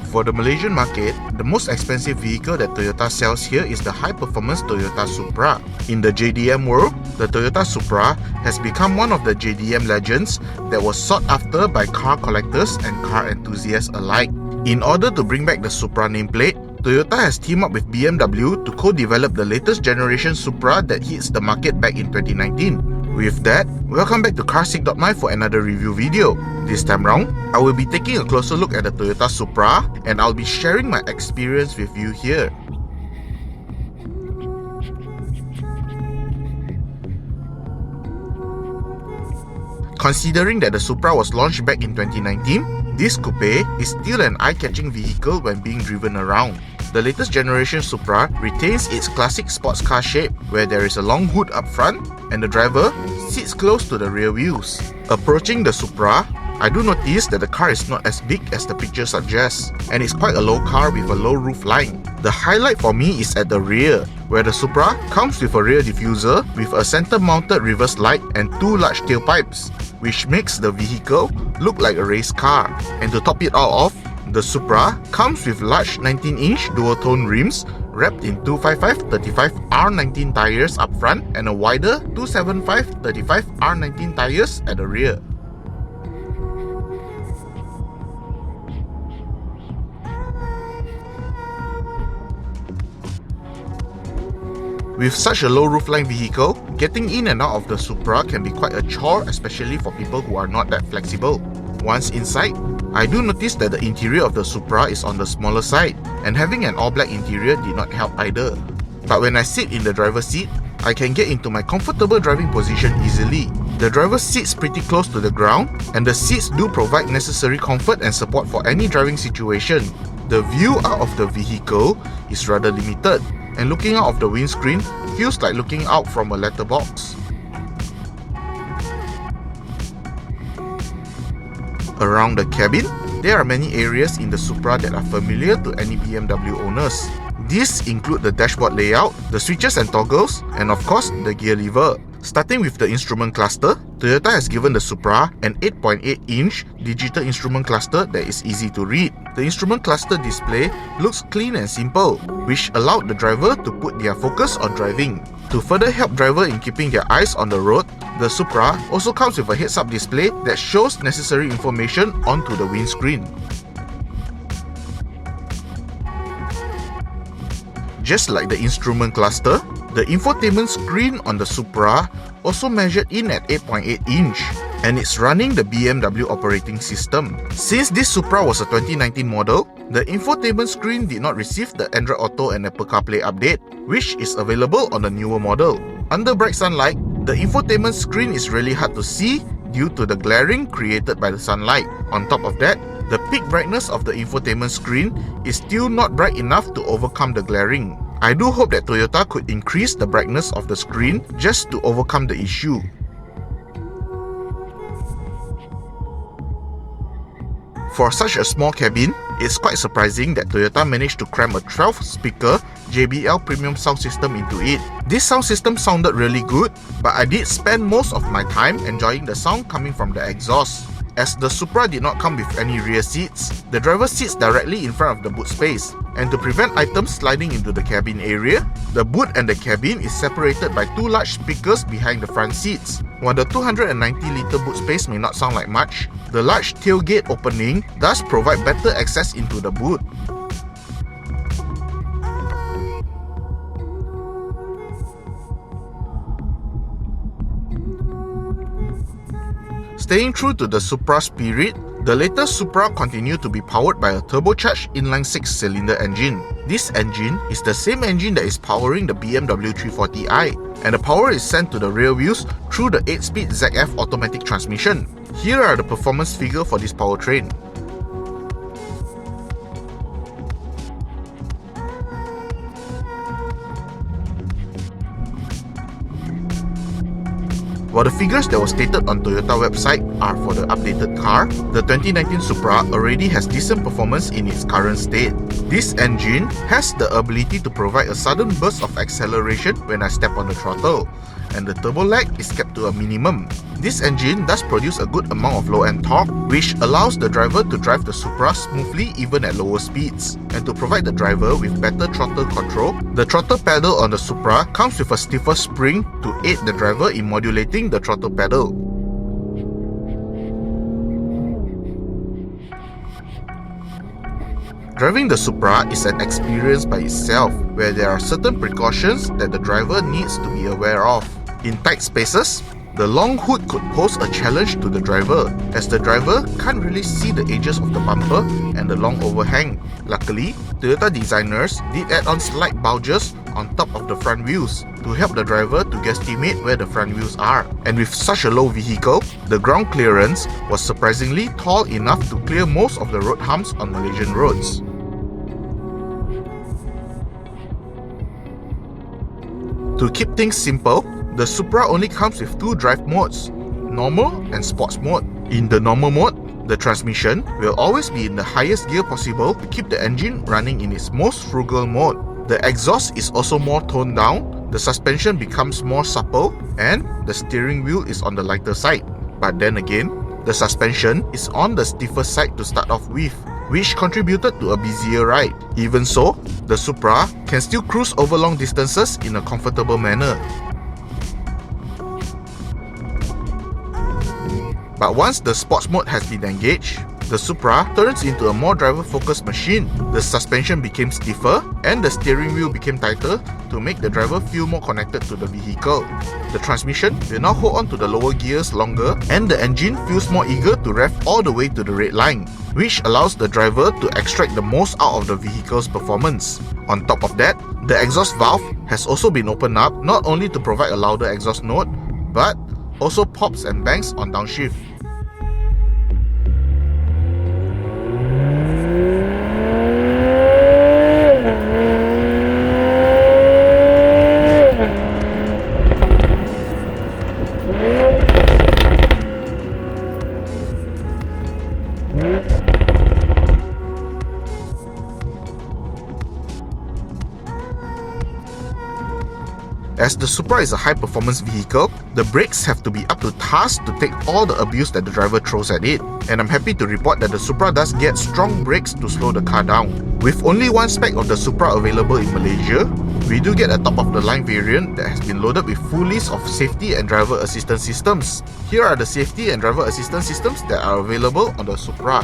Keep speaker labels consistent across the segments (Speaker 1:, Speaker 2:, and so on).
Speaker 1: For the Malaysian market, the most expensive vehicle that Toyota sells here is the high-performance Toyota Supra. In the JDM world, the Toyota Supra has become one of the JDM legends that was sought after by car collectors and car enthusiasts alike. In order to bring back the Supra nameplate, Toyota has teamed up with BMW to co-develop the latest generation Supra that hits the market back in 2019. With that, welcome back to Carsick.my for another review video. This time round, I will be taking a closer look at the Toyota Supra and I'll be sharing my experience with you here. Considering that the Supra was launched back in 2019, this coupe is still an eye-catching vehicle when being driven around. The latest generation Supra retains its classic sports car shape where there is a long hood up front and the driver sits close to the rear wheels. Approaching the Supra, I do notice that the car is not as big as the picture suggests and it's quite a low car with a low roof line. The highlight for me is at the rear, where the Supra comes with a rear diffuser with a center-mounted reverse light and two large tailpipes, which makes the vehicle look like a race car. And to top it all off, the Supra comes with large 19-inch dual-tone rims wrapped in 255/35 R19 tires up front and a wider 275/35 R19 tires at the rear. With such a low roofline vehicle, getting in and out of the Supra can be quite a chore, especially for people who are not that flexible. Once inside, I do notice that the interior of the Supra is on the smaller side, and having an all-black interior did not help either. But when I sit in the driver's seat, I can get into my comfortable driving position easily. The driver sits pretty close to the ground, and the seats do provide necessary comfort and support for any driving situation. The view out of the vehicle is rather limited, and looking out of the windscreen feels like looking out from a letterbox. Around the cabin, there are many areas in the Supra that are familiar to any BMW owners. These include the dashboard layout, the switches and toggles, and of course the gear lever. Starting with the instrument cluster, Toyota has given the Supra an 8.8-inch digital instrument cluster that is easy to read. The instrument cluster display looks clean and simple, which allowed the driver to put their focus on driving. To further help driver in keeping their eyes on the road, the Supra also comes with a heads-up display that shows necessary information onto the windscreen. Just like the instrument cluster, the infotainment screen on the Supra also measured in at 8.8-inch, and it's running the BMW operating system. Since this Supra was a 2019 model, the infotainment screen did not receive the Android Auto and Apple CarPlay update, which is available on the newer model. Under bright sunlight, the infotainment screen is really hard to see due to the glaring created by the sunlight. On top of that, the peak brightness of the infotainment screen is still not bright enough to overcome the glaring. I do hope that Toyota could increase the brightness of the screen just to overcome the issue. For such a small cabin, it's quite surprising that Toyota managed to cram a 12-speaker JBL premium sound system into it. This sound system sounded really good, but I did spend most of my time enjoying the sound coming from the exhaust. As the Supra did not come with any rear seats, the driver sits directly in front of the boot space. And to prevent items sliding into the cabin area, the boot and the cabin is separated by two large speakers behind the front seats. While the 290-litre boot space may not sound like much, the large tailgate opening does provide better access into the boot. Staying true to the Supra spirit, the latest Supra continued to be powered by a turbocharged inline 6-cylinder engine. This engine is the same engine that is powering the BMW 340i, and the power is sent to the rear wheels through the 8-speed ZF automatic transmission. Here are the performance figures for this powertrain. While the figures that were stated on Toyota website are for the updated car, the 2019 Supra already has decent performance in its current state. This engine has the ability to provide a sudden burst of acceleration when I step on the throttle, and the turbo lag is kept to a minimum. This engine does produce a good amount of low-end torque, which allows the driver to drive the Supra smoothly even at lower speeds. And to provide the driver with better throttle control, the throttle pedal on the Supra comes with a stiffer spring to aid the driver in modulating the throttle pedal. Driving the Supra is an experience by itself, where there are certain precautions that the driver needs to be aware of. In tight spaces, the long hood could pose a challenge to the driver, as the driver can't really see the edges of the bumper and the long overhang. Luckily, Toyota designers did add on slight bulges on top of the front wheels to help the driver to guesstimate where the front wheels are. And with such a low vehicle, the ground clearance was surprisingly tall enough to clear most of the road humps on Malaysian roads. To keep things simple, the Supra only comes with two drive modes, normal and sports mode. In the normal mode, the transmission will always be in the highest gear possible to keep the engine running in its most frugal mode. The exhaust is also more toned down, the suspension becomes more supple, and the steering wheel is on the lighter side. But then again, the suspension is on the stiffer side to start off with, which contributed to a busier ride. Even so, the Supra can still cruise over long distances in a comfortable manner. But once the sports mode has been engaged, the Supra turns into a more driver-focused machine. The suspension became stiffer and the steering wheel became tighter to make the driver feel more connected to the vehicle. The transmission will now hold on to the lower gears longer, and the engine feels more eager to rev all the way to the red line, which allows the driver to extract the most out of the vehicle's performance. On top of that, the exhaust valve has also been opened up not only to provide a louder exhaust note, but also pops and bangs on downshift. As the Supra is a high-performance vehicle, the brakes have to be up to task to take all the abuse that the driver throws at it. And I'm happy to report that the Supra does get strong brakes to slow the car down. With only one spec of the Supra available in Malaysia, we do get a top-of-the-line variant that has been loaded with full list of safety and driver assistance systems. Here are the safety and driver assistance systems that are available on the Supra.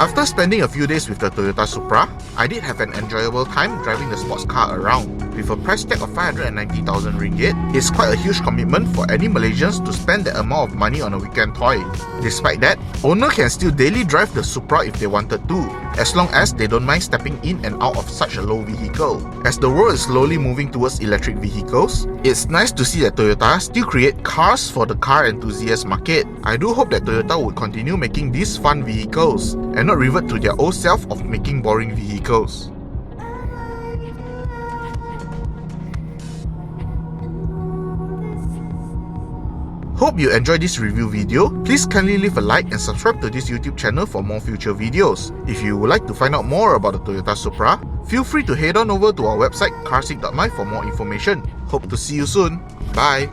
Speaker 1: After spending a few days with the Toyota Supra, I did have an enjoyable time driving the sports car around. With a price tag of 590,000 ringgit, it's quite a huge commitment for any Malaysians to spend that amount of money on a weekend toy. Despite that, owner can still daily drive the Supra if they wanted to, as long as they don't mind stepping in and out of such a low vehicle. As the world is slowly moving towards electric vehicles, it's nice to see that Toyota still create cars for the car enthusiast market. I do hope that Toyota would continue making these fun vehicles and not revert to their old self of making boring vehicles. Hope you enjoyed this review video. Please kindly leave a like and subscribe to this YouTube channel for more future videos. If you would like to find out more about the Toyota Supra, feel free to head on over to our website carsick.my for more information. Hope to see you soon. Bye!